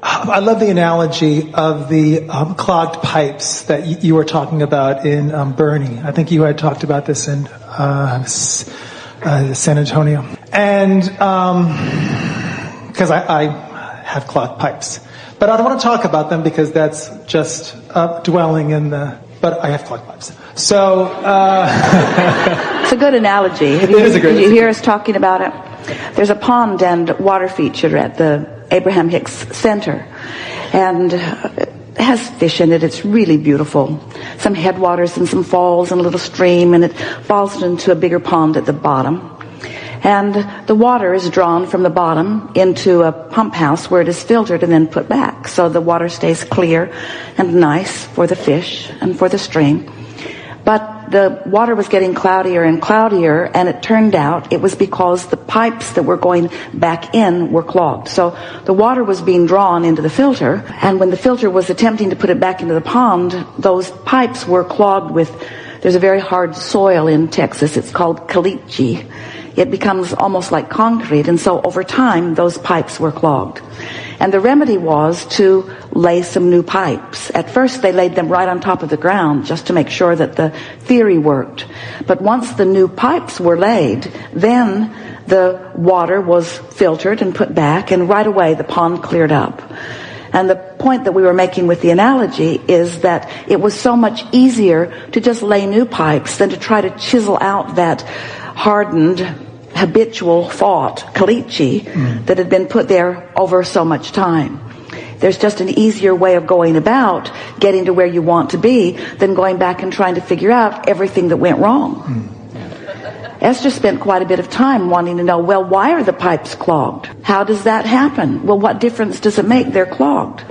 I love the analogy of the clogged pipes that you were talking about in Bernie. I think you had talked about this in San Antonio. And because I have clogged pipes. But I don't want to talk about them because that's just dwelling in the... But I have clogged pipes. So... It's a good analogy. Did you hear us talking about it? There's a pond and water feature at the Abraham-Hicks Center. And it has fish in it. It's really beautiful. Some headwaters and some falls and a little stream. And it falls into a bigger pond at the bottom. And the water is drawn from the bottom into a pump house where it is filtered and then put back. So the water stays clear and nice for the fish and for the stream. But the water was getting cloudier and cloudier, and it turned out it was because the pipes that were going back in were clogged. So the water was being drawn into the filter, and when the filter was attempting to put it back into the pond, those pipes were clogged with, there's a very hard soil in Texas, it's called caliche. It becomes almost like concrete, and so over time those pipes were clogged. And the remedy was to lay some new pipes. At first they laid them right on top of the ground just to make sure that the theory worked. But once the new pipes were laid, then the water was filtered and put back, and right away the pond cleared up. And the point that we were making with the analogy is that it was so much easier to just lay new pipes than to try to chisel out that hardened habitual thought, caliche, that had been put there over so much time. There's just an easier way of going about getting to where you want to be than going back and trying to figure out everything that went wrong. Esther spent quite a bit of time wanting to know, well, why are the pipes clogged? How does that happen? Well, what difference does it make? They're clogged.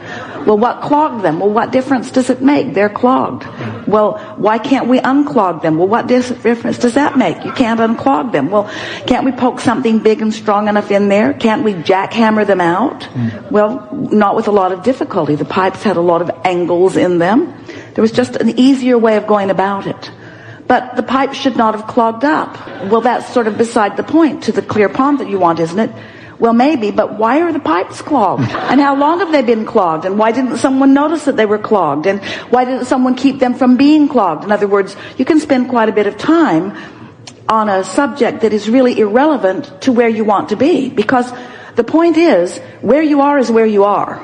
Well, what clogged them? Well, what difference does it make? They're clogged. Well, why can't we unclog them? Well, what difference does that make? You can't unclog them. Well, can't we poke something big and strong enough in there? Can't we jackhammer them out? Well, not with a lot of difficulty. The pipes had a lot of angles in them. There was just an easier way of going about it. But the pipe should not have clogged up. Well, that's sort of beside the point to the clear pond that you want, isn't it? Well, maybe, but why are the pipes clogged? And how long have they been clogged? And why didn't someone notice that they were clogged? And why didn't someone keep them from being clogged? In other words, you can spend quite a bit of time on a subject that is really irrelevant to where you want to be. Because the point is, where you are is where you are.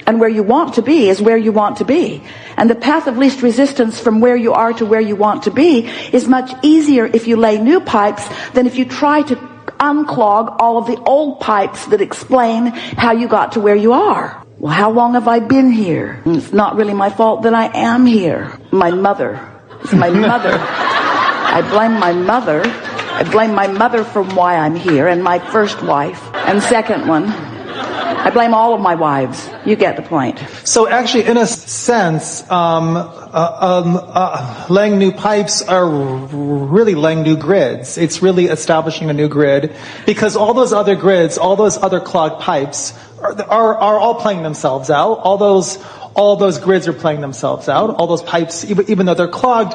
And where you want to be is where you want to be. And the path of least resistance from where you are to where you want to be is much easier if you lay new pipes than if you try to unclog all of the old pipes that explain how you got to where you are. Well, how long have I been here? It's not really my fault that I am here. My mother. It's my mother. I blame my mother. I blame my mother for why I'm here, and my first wife, and second one. I blame all of my wives. You get the point. So actually, in a sense, laying new pipes are really laying new grids. It's really establishing a new grid, because all those other grids, all those other clogged pipes are all playing themselves out. All those grids are playing themselves out. All those pipes, even though they're clogged,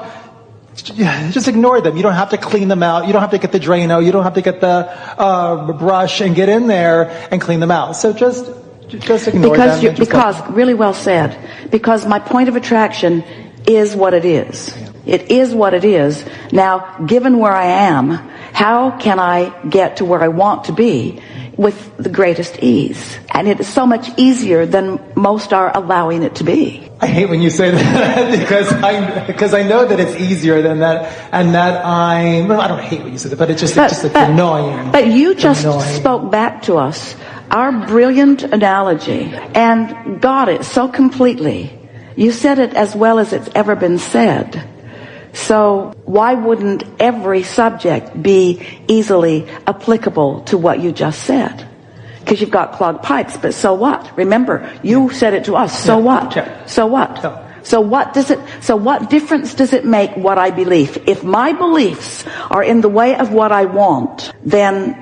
just ignore them. You don't have to clean them out. You don't have to get the Drano. You don't have to get the brush and get in there and clean them out. So just ignore them. Because really well said. Because my point of attraction is what it is. It is what it is. Now, given where I am, how can I get to where I want to be with the greatest ease? And it is so much easier than most are allowing it to be. I hate when you say that because I know that it's easier than that, and that I don't hate when you say that, but it's annoying. But you just spoke back to us our brilliant analogy and got it so completely. You said it as well as it's ever been said. So why wouldn't every subject be easily applicable to what you just said? Because you've got clogged pipes, but so what? Remember, you said it to us. So what? So what? So what difference does it make what I believe? If my beliefs are in the way of what I want, then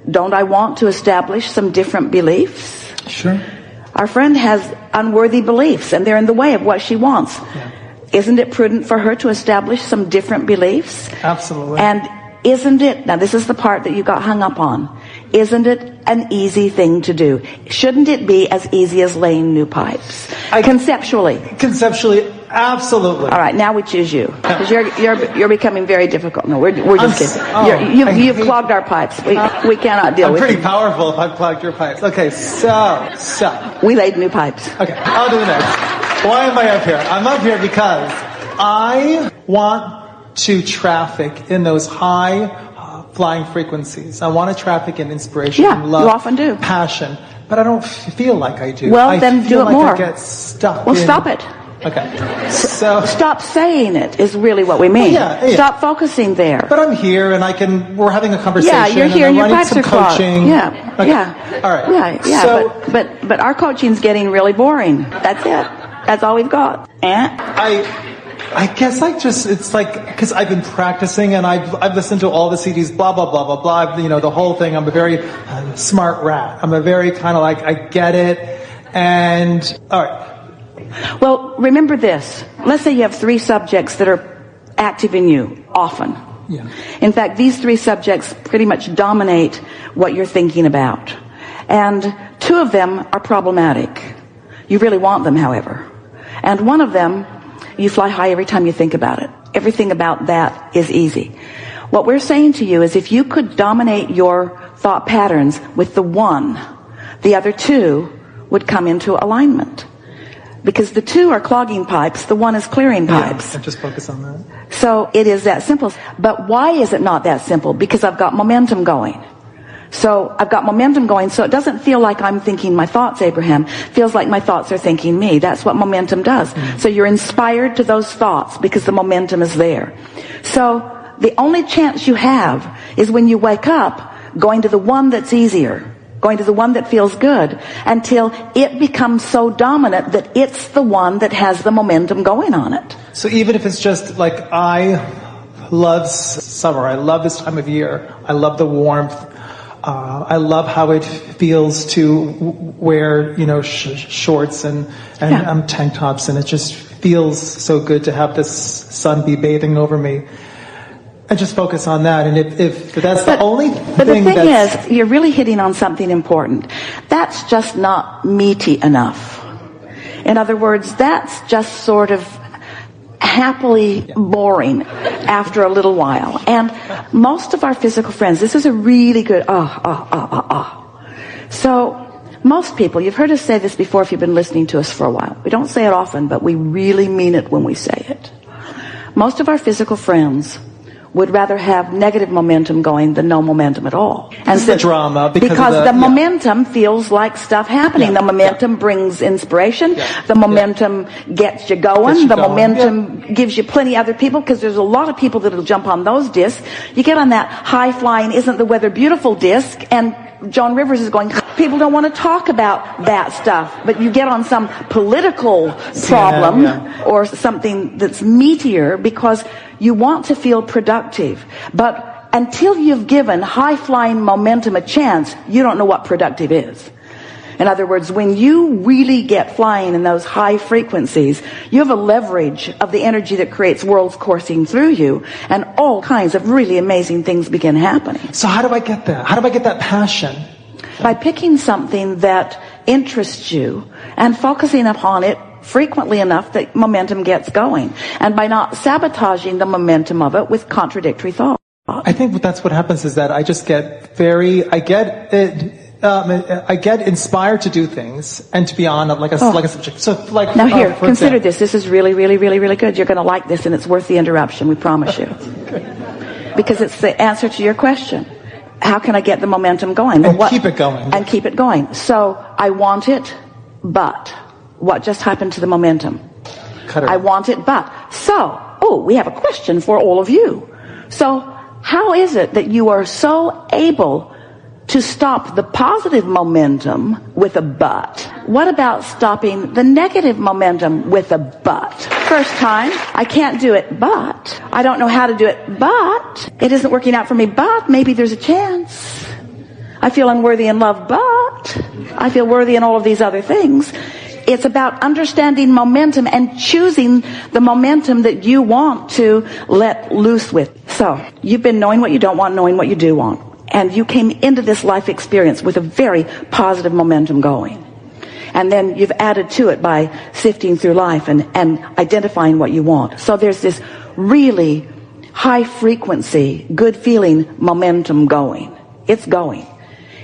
don't I want to establish some different beliefs? Sure. Our friend has unworthy beliefs, and they're in the way of what she wants. Yeah. Isn't it prudent for her to establish some different beliefs? Absolutely. And isn't it, now this is the part that you got hung up on, Isn't it an easy thing to do? Shouldn't it be as easy as laying new pipes? Conceptually. Conceptually, absolutely. All right, now we choose you. Because you're becoming very difficult. No, we're just kidding. You've clogged our pipes. We cannot deal with it. I'm pretty powerful if I've clogged your pipes. Okay, so. We laid new pipes. Okay, I'll do the next. Why am I up here? I'm up here because I want to traffic in those high flying frequencies. I want to traffic in inspiration, love, you often do. Passion, but I don't feel like I do. Well, then do it more. I get stuck. Well, stop it. Okay. So stop saying it is really what we mean. Yeah. Stop focusing there. But I'm here and we're having a conversation. Yeah, you're here and your pipes are coaching. Yeah. Okay. Yeah. All right. Yeah. So, but our coaching's getting really boring. That's it. That's all we've got. I guess it's like, because I've been practicing and I've listened to all the CDs, blah, blah, blah, blah, blah, the whole thing. I'm a very smart rat. I'm a very kind of like, I get it. And, all right. Well, remember this. Let's say you have 3 subjects that are active in you often. Yeah. In fact, these 3 subjects pretty much dominate what you're thinking about. And 2 of them are problematic. You really want them, however. And one of them, you fly high every time you think about it. Everything about that is easy. What we're saying to you is if you could dominate your thought patterns with the one, the other 2 would come into alignment. Because the 2 are clogging pipes, the 1 is clearing pipes. Yeah, just focus on that. So it is that simple. But why is it not that simple? Because I've got momentum going. So I've got momentum going, so it doesn't feel like I'm thinking my thoughts, Abraham. It feels like my thoughts are thinking me. That's what momentum does. So you're inspired to those thoughts because the momentum is there. So the only chance you have is when you wake up going to the one that's easier, going to the one that feels good, until it becomes so dominant that it's the one that has the momentum going on it. So even if it's just like, I love summer, I love this time of year, I love the warmth, I love how it feels to wear, shorts and tank tops, and it just feels so good to have this sun be bathing over me. And just focus on that. And if that's the only thing. But the thing is, you're really hitting on something important. That's just not meaty enough. In other words, that's just sort of happily boring after a little while. And most of our physical friends, this is a really good So most people, you've heard us say this before if you've been listening to us for a while. We don't say it often, but we really mean it when we say it. Most of our physical friends would rather have negative momentum going than no momentum at all. And the drama. Because the momentum feels like stuff happening. The momentum brings inspiration. The momentum gets you going. The momentum gives you plenty of other people, because there's a lot of people that will jump on those discs. You get on that high-flying, isn't the weather beautiful disc, and Joan Rivers is going, people don't want to talk about that stuff, but you get on some political problem or something that's meatier because you want to feel productive. But until you've given high-flying momentum a chance, you don't know what productive is. In other words, when you really get flying in those high frequencies, you have a leverage of the energy that creates worlds coursing through you, and all kinds of really amazing things begin happening. So how do I get that? How do I get that passion? By picking something that interests you and focusing upon it frequently enough that momentum gets going, and by not sabotaging the momentum of it with contradictory thought. I think that's what happens is that I just get I get inspired to do things and to be on like a subject. So like now here, consider example. This is really, really, really, really good. You're going to like this, and it's worth the interruption. We promise you, because it's the answer to your question. How can I get the momentum going? And keep it going. And keep it going. So I want it, but what just happened to the momentum? I want it, but. So, we have a question for all of you. So, how is it that you are so able to stop the positive momentum with a but? What about stopping the negative momentum with a but? First time, I can't do it, but. I don't know how to do it, but. It isn't working out for me, but maybe there's a chance. I feel unworthy in love, but. I feel worthy in all of these other things. It's about understanding momentum and choosing the momentum that you want to let loose with. So, you've been knowing what you don't want, knowing what you do want. And you came into this life experience with a very positive momentum going. And then you've added to it by sifting through life and identifying what you want. So there's this really high frequency, good feeling momentum going. It's going.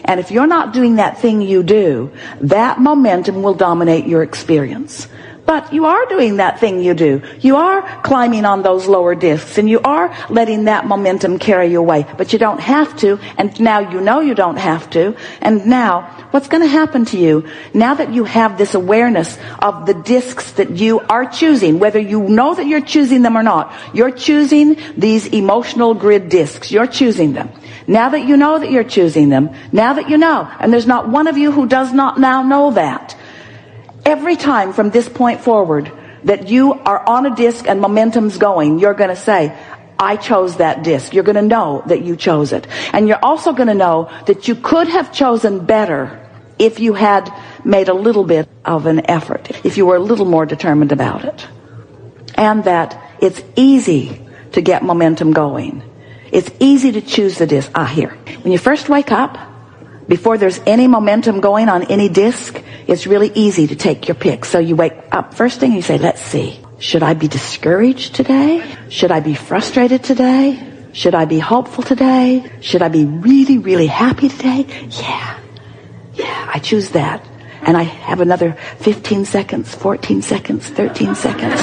And if you're not doing that thing you do, that momentum will dominate your experience. But you are doing that thing you do. You are climbing on those lower discs, and you are letting that momentum carry you away. But you don't have to, and now you know you don't have to. And now, what's going to happen to you, now that you have this awareness of the discs that you are choosing, whether you know that you're choosing them or not, you're choosing these emotional grid discs. You're choosing them. Now that you know that you're choosing them, now that you know, and there's not one of you who does not now know that, every time from this point forward that you are on a disc and momentum's going, you're going to say, I chose that disc. You're going to know that you chose it. And you're also going to know that you could have chosen better if you had made a little bit of an effort, if you were a little more determined about it. And that it's easy to get momentum going. It's easy to choose the disc. Here. When you first wake up, before there's any momentum going on any disc, it's really easy to take your pick. So you wake up first thing and you say, let's see. Should I be discouraged today? Should I be frustrated today? Should I be hopeful today? Should I be really, really happy today? Yeah, I choose that. And I have another 15 seconds, 14 seconds, 13 seconds,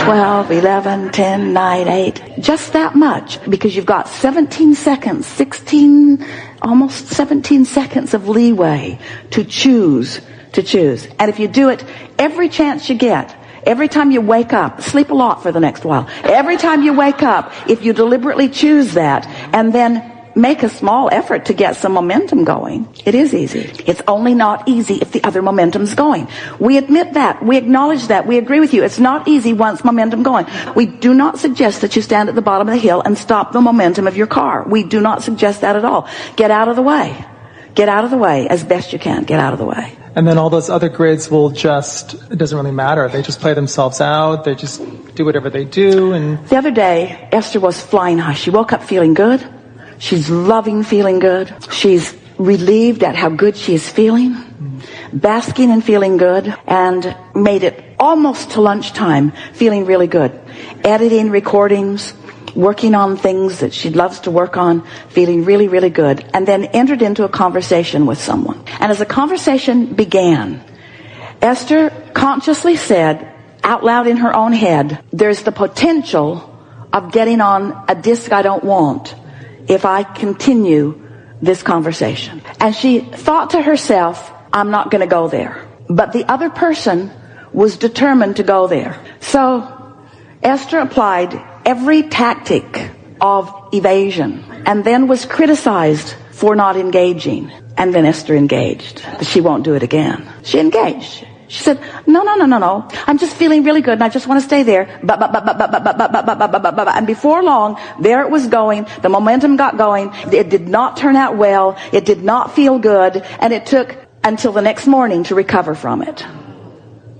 12, 11, 10, 9, 8. Just that much. Because you've got 17 seconds, 16, almost 17 seconds of leeway to choose. And if you do it every chance you get, every time you wake up, sleep a lot for the next while. Every time you wake up, if you deliberately choose that and then make a small effort to get some momentum going, it is easy. It's only not easy if the other momentum's going. We admit that. We acknowledge that. We agree with you. It's not easy once momentum going. We do not suggest that you stand at the bottom of the hill and stop the momentum of your car. We do not suggest that at all. Get out of the way. Get out of the way as best you can. Get out of the way. And then all those other grids will just, it doesn't really matter. They just play themselves out. They just do whatever they do. And the other day, Esther was flying high. She woke up feeling good. She's loving feeling good. She's relieved at how good she is feeling, basking in feeling good, and made it almost to lunchtime feeling really good. Editing recordings, working on things that she loves to work on, feeling really, really good, and then entered into a conversation with someone. And as the conversation began, Esther consciously said out loud in her own head, there's the potential of getting on a disc I don't want if I continue this conversation. And she thought to herself, I'm not going to go there. But the other person was determined to go there. So Esther applied every tactic of evasion and then was criticized for not engaging. And then Esther engaged. But she won't do it again. She engaged. She said, no. I'm just feeling really good and I just want to stay there. And before long, there it was going. The momentum got going. It did not turn out well. It did not feel good. And it took until the next morning to recover from it.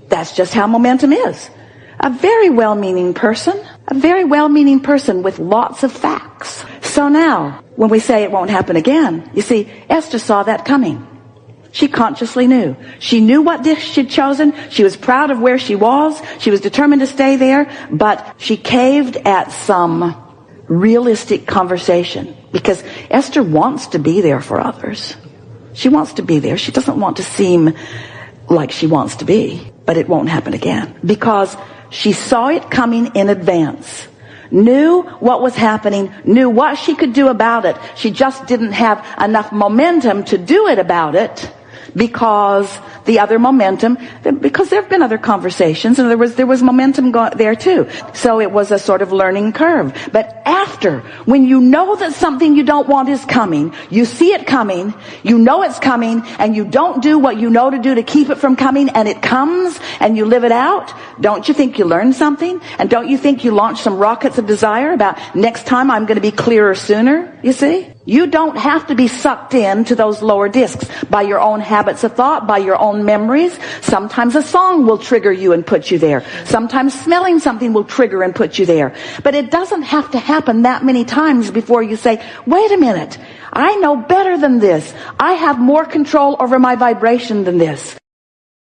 That's just how momentum is. A very well-meaning person with lots of facts. So now, when we say it won't happen again, you see, Esther saw that coming. She consciously knew. She knew what disc she'd chosen. She was proud of where she was. She was determined to stay there. But she caved at some realistic conversation. Because Esther wants to be there for others. She wants to be there. She doesn't want to seem like she wants to be. But it won't happen again. Because she saw it coming in advance. Knew what was happening, knew what she could do about it. She just didn't have enough momentum to do it about it because the other momentum, because there have been other conversations and there was momentum there too. So it was a sort of learning curve. But after, when you know that something you don't want is coming, you see it coming, you know it's coming, and you don't do what you know to do to keep it from coming, and it comes and you live it out, don't you think you learned something? And don't you think you launched some rockets of desire about next time I'm going to be clearer sooner? You see? You don't have to be sucked into those lower discs by your own habits of thought, by your own memories. Sometimes a song will trigger you and put you there. Sometimes smelling something will trigger and put you there. But it doesn't have to happen that many times before you say, wait a minute, I know better than this. I have more control over my vibration than this.